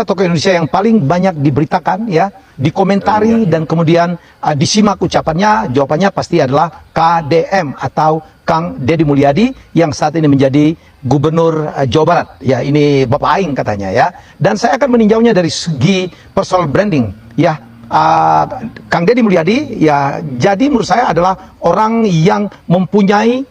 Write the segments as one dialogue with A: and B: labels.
A: tokoh Indonesia yang paling banyak diberitakan, ya, dikomentari dan kemudian disimak ucapannya, jawabannya pasti adalah KDM atau Kang Deddy Mulyadi yang saat ini menjadi Gubernur Jawa Barat. Ya, ini Bapak Aing katanya, ya. Dan saya akan meninjaunya dari segi personal branding, ya. Kang Deddy Mulyadi, ya, jadi menurut saya adalah orang yang mempunyai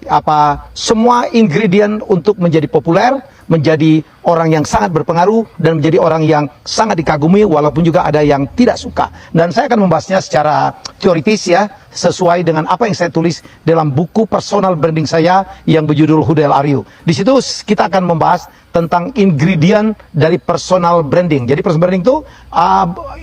A: semua ingredient untuk menjadi populer, menjadi orang yang sangat berpengaruh dan menjadi orang yang sangat dikagumi, walaupun juga ada yang tidak suka. Dan saya akan membahasnya secara teoritis, ya, sesuai dengan apa yang saya tulis dalam buku personal branding saya yang berjudul Who the Hell Are You. Di situ kita akan membahas tentang ingredient dari personal branding. Jadi personal branding itu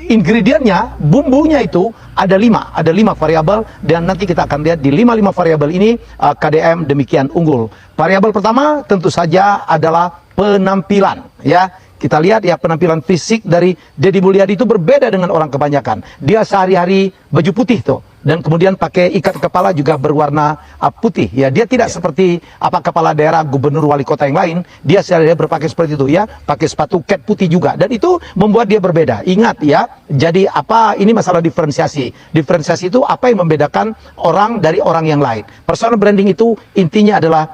A: ingredientnya, bumbunya itu ada 5 variabel, dan nanti kita akan lihat di 5 variabel ini KDM demikian unggul. Variabel pertama tentu saja adalah penampilan, ya. Kita lihat, ya, penampilan fisik dari Deddy Mulyadi itu berbeda dengan orang kebanyakan. Dia sehari-hari baju putih tuh, dan kemudian pakai ikat kepala juga berwarna putih, ya. Dia tidak seperti kepala daerah, gubernur, wali kota yang lain. Dia sehari-hari berpakaian seperti itu, ya, pakai sepatu cat putih juga, dan itu membuat dia berbeda. Ingat, ya, jadi ini masalah diferensiasi. Diferensiasi itu apa yang membedakan orang dari orang yang lain. Personal branding itu intinya adalah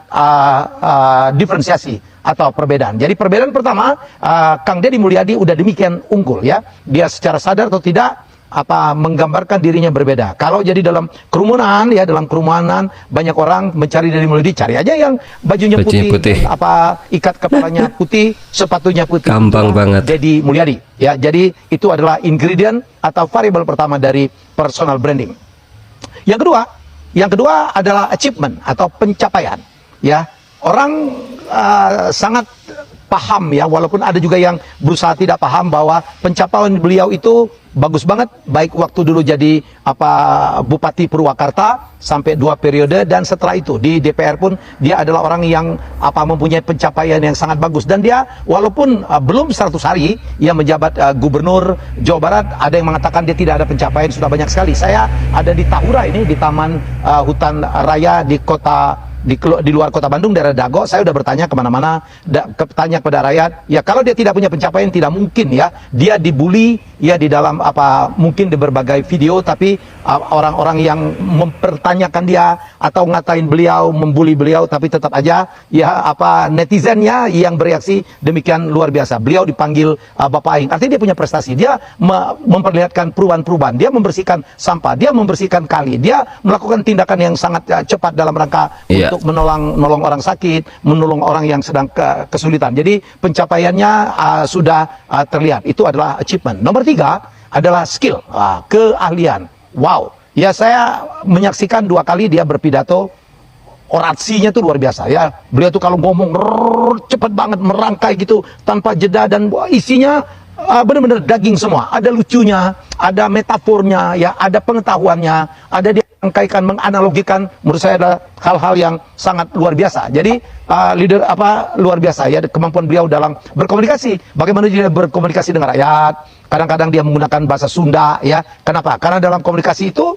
A: diferensiasi atau perbedaan. Jadi perbedaan pertama, Kang Deddy Mulyadi udah demikian unggul, ya. Dia secara sadar atau tidak menggambarkan dirinya berbeda. Kalau jadi dalam kerumunan, ya, dalam kerumunan banyak orang mencari Deddy Mulyadi, cari aja yang bajunya putih. Ikat kepalanya putih, sepatunya putih.
B: Gampang banget.
A: Deddy Mulyadi, ya. Jadi itu adalah ingredient atau variabel pertama dari personal branding. Yang kedua adalah achievement atau pencapaian, ya. Orang sangat paham, ya, walaupun ada juga yang berusaha tidak paham bahwa pencapaian beliau itu bagus banget, baik waktu dulu jadi Bupati Purwakarta sampai 2 periode, dan setelah itu di DPR pun dia adalah orang yang mempunyai pencapaian yang sangat bagus. Dan dia walaupun belum 100 hari ia menjabat Gubernur Jawa Barat, ada yang mengatakan dia tidak ada pencapaian, sudah banyak sekali. Saya ada di Tahura ini, di Taman Hutan Raya di di luar kota Bandung, daerah Dago. Saya udah bertanya kemana-mana, tanya kepada rakyat, ya, kalau dia tidak punya pencapaian tidak mungkin, ya, dia dibully, ya, di dalam mungkin di berbagai video, tapi orang-orang yang mempertanyakan dia atau ngatain beliau, membuli beliau, tapi tetap aja, ya, netizennya yang bereaksi demikian luar biasa. Beliau dipanggil Bapak Aing, artinya dia punya prestasi. Dia memperlihatkan perubahan-perubahan, dia membersihkan sampah, dia membersihkan kali, dia melakukan tindakan yang sangat cepat dalam rangka untuk menolong orang sakit, menolong orang yang sedang kesulitan. Jadi pencapaiannya sudah terlihat. Itu adalah achievement. Nomor 3 adalah skill, keahlian. Wow, ya, saya menyaksikan 2 kali dia berpidato. Orasinya tuh luar biasa, ya. Beliau tuh kalau ngomong cepet banget, merangkai gitu tanpa jeda, dan isinya benar-benar daging semua. Ada lucunya, ada metafornya, ya, ada pengetahuannya, ada dia rangkaikan, menganalogikan. Menurut saya ada hal-hal yang sangat luar biasa. Jadi leader luar biasa, ya, kemampuan beliau dalam berkomunikasi. Bagaimana dia berkomunikasi dengan rakyat. Kadang-kadang dia menggunakan bahasa Sunda, ya. Kenapa? Karena dalam komunikasi itu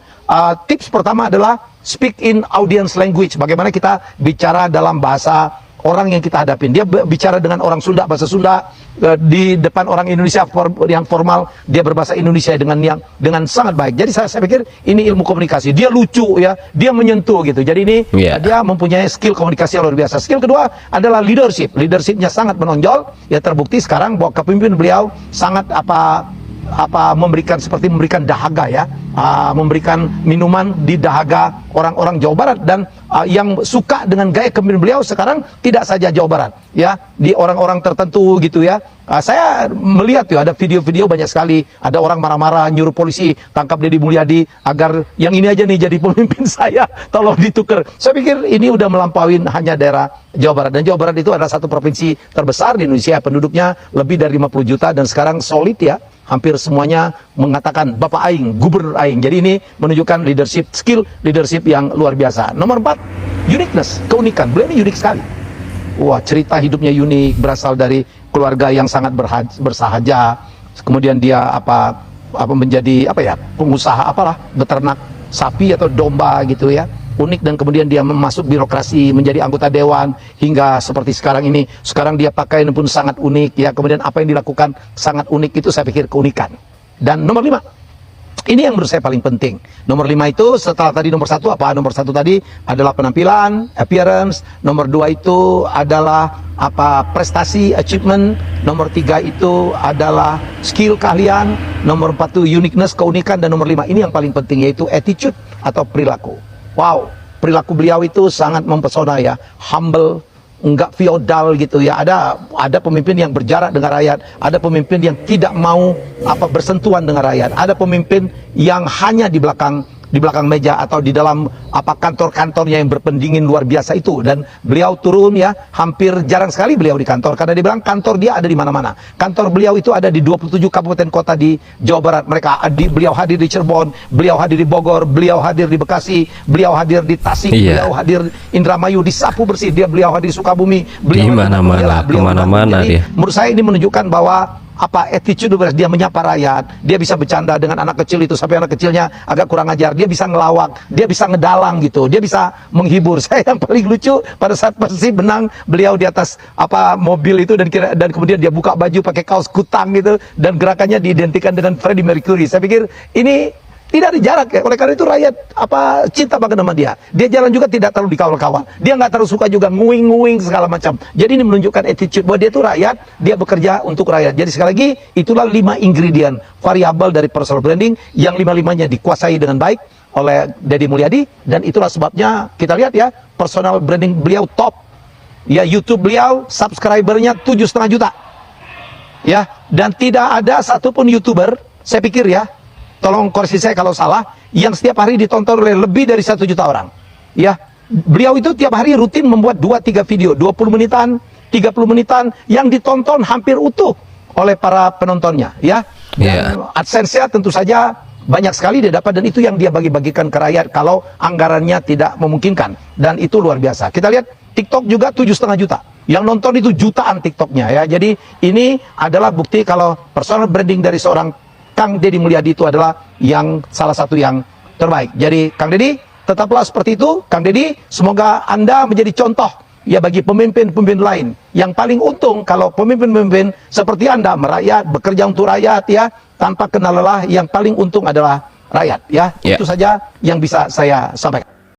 A: tips pertama adalah speak in audience language. Bagaimana kita bicara dalam bahasa orang yang kita hadapin. Dia bicara dengan orang Sunda, bahasa Sunda, di depan orang Indonesia yang formal, dia berbahasa Indonesia dengan sangat baik. Jadi saya pikir ini ilmu komunikasi. Dia lucu, ya, dia menyentuh gitu. Jadi ini dia mempunyai skill komunikasi yang luar biasa. Skill kedua adalah leadership. Leadershipnya sangat menonjol, ya, terbukti sekarang bahwa kepemimpinan beliau sangat memberikan dahaga, ya, memberikan minuman di dahaga orang-orang Jawa Barat. Dan yang suka dengan gaya kepemimpinan beliau sekarang tidak saja Jawa Barat, ya, di orang-orang tertentu gitu, ya. Saya melihat, ada video-video banyak sekali, ada orang marah-marah nyuruh polisi tangkap Deddy Mulyadi agar yang ini aja nih jadi pemimpin saya, tolong ditukar. Saya pikir ini udah melampaui hanya daerah Jawa Barat, dan Jawa Barat itu adalah satu provinsi terbesar di Indonesia, penduduknya lebih dari 50 juta, dan sekarang solid, ya. Hampir semuanya mengatakan Bapak Aing, Gubernur Aing. Jadi ini menunjukkan leadership, skill leadership yang luar biasa. Nomor 4, uniqueness, keunikan. Beliau ini unik sekali. Wah, cerita hidupnya unik, berasal dari keluarga yang sangat bersahaja. Kemudian dia menjadi pengusaha beternak sapi atau domba gitu, ya. unik, dan kemudian dia masuk birokrasi, menjadi anggota dewan hingga seperti sekarang ini. Sekarang dia pakaian pun sangat unik ya, kemudian apa yang dilakukan sangat unik, itu saya pikir keunikan. Dan nomor 5, ini yang menurut saya paling penting. Nomor 5 itu setelah tadi nomor 1 apa? Nomor 1 tadi adalah penampilan, appearance. Nomor 2 itu adalah apa? Prestasi, achievement. Nomor 3 itu adalah skill, keahlian. Nomor 4 itu uniqueness, keunikan. Dan nomor 5 ini yang paling penting, yaitu attitude atau perilaku. Wow, perilaku beliau itu sangat mempesona ya, humble, enggak feodal gitu ya. Ada pemimpin yang berjarak dengan rakyat, ada pemimpin yang tidak mau bersentuhan dengan rakyat, ada pemimpin yang hanya di belakang meja atau di dalam kantor-kantornya yang berpendingin luar biasa itu. Dan beliau turun ya, hampir jarang sekali beliau di kantor, karena dia bilang kantor dia ada di mana-mana. Kantor beliau itu ada di 27 kabupaten kota di Jawa Barat. Beliau hadir di Cirebon, beliau hadir di Bogor, beliau hadir di Bekasi, beliau hadir di Tasik, beliau hadir Indramayu, di Sapu Bersih, beliau hadir di Sukabumi, beliau
B: di mana-mana, kemana-mana dia.
A: Menurut saya ini menunjukkan bahwa attitude dia menyapa rakyat, dia bisa bercanda dengan anak kecil itu sampai anak kecilnya agak kurang ajar, dia bisa ngelawak, dia bisa ngedalang gitu, dia bisa menghibur. Saya yang paling lucu pada saat Persib menang, beliau di atas mobil itu dan kemudian dia buka baju pakai kaos kutang gitu, dan gerakannya diidentikan dengan Freddie Mercury. Saya pikir ini tidak ada jarak ya, oleh karena itu rakyat cinta banget sama dia. Dia jalan juga tidak terlalu dikawal-kawal, dia nggak terlalu suka juga nguing-nguing segala macam. Jadi ini menunjukkan attitude bahwa dia itu rakyat, dia bekerja untuk rakyat. Jadi sekali lagi, itulah 5 ingredient variabel dari personal branding yang 5-5-nya dikuasai dengan baik oleh Deddy Mulyadi. Dan itulah sebabnya kita lihat ya, personal branding beliau top ya. YouTube beliau subscribernya 7,5 juta ya, dan tidak ada satupun YouTuber, saya pikir ya, tolong koreksi saya kalau salah, yang setiap hari ditonton oleh lebih dari 1 juta orang ya. Beliau itu tiap hari rutin membuat 2-3 video 20 menitan, 30 menitan, yang ditonton hampir utuh oleh para penontonnya ya. AdSense-nya tentu saja banyak sekali dia dapat, dan itu yang dia bagi-bagikan ke rakyat kalau anggarannya tidak memungkinkan, dan itu luar biasa. Kita lihat TikTok juga 7,5 juta, yang nonton itu jutaan TikToknya ya. Jadi ini adalah bukti kalau personal branding dari seorang Kang Deddy Mulyadi itu adalah yang salah satu yang terbaik. Jadi Kang Deddy, tetaplah seperti itu. Kang Deddy, semoga Anda menjadi contoh ya bagi pemimpin-pemimpin lain. Yang paling untung kalau pemimpin-pemimpin seperti Anda merakyat, bekerja untuk rakyat ya, tanpa kenal lelah. Yang paling untung adalah rakyat ya. Itu saja yang bisa saya sampaikan.